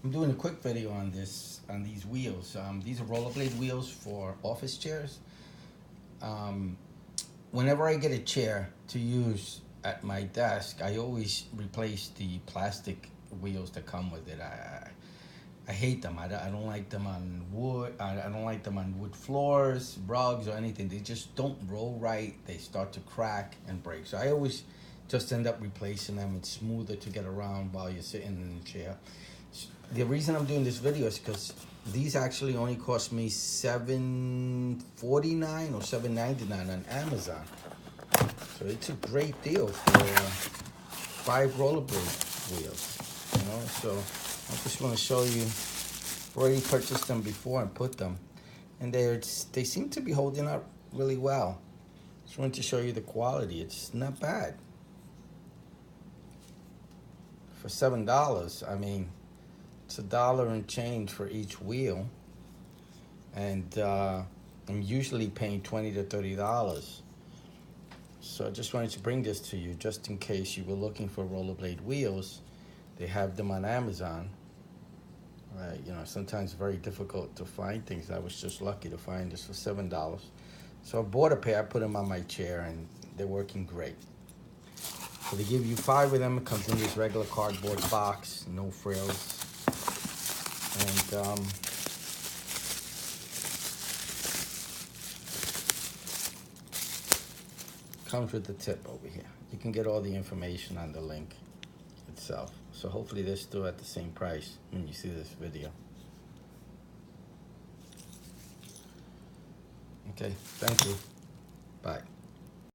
I'm doing a quick video on these wheels. These are rollerblade wheels for office chairs. Um, Whenever I get a chair to use at my desk, I always replace the plastic wheels that come with it. I hate them. I don't like them on wood. I don't like them on wood floors, rugs, or anything. They just don't roll right. They start to crack and break. So I always just end up replacing them. It's smoother to get around while you're sitting in the chair. The reason I'm doing this video is because these actually only cost me $7.49 or $7.99 on Amazon. So it's a great deal for 5 rollerblade wheels. So I just want to show you. I've already purchased them before and put them, and they seem to be holding up really well. Just wanted to show you the quality. It's not bad for $7. I mean, it's $1 and change for each wheel, and I'm usually paying $20 to $30. So I just wanted to bring this to you just in case you were looking for rollerblade wheels. They have them on Amazon. Sometimes very difficult to find things. I was just lucky to find this for $7. So I bought a pair, I put them on my chair, and they're working great. So they give you 5 of them. It comes in this regular cardboard box, no frills. And comes with the tip over here. You can get all the information on the link itself. So hopefully they're still at the same price when you see this video. Okay, thank you. Bye.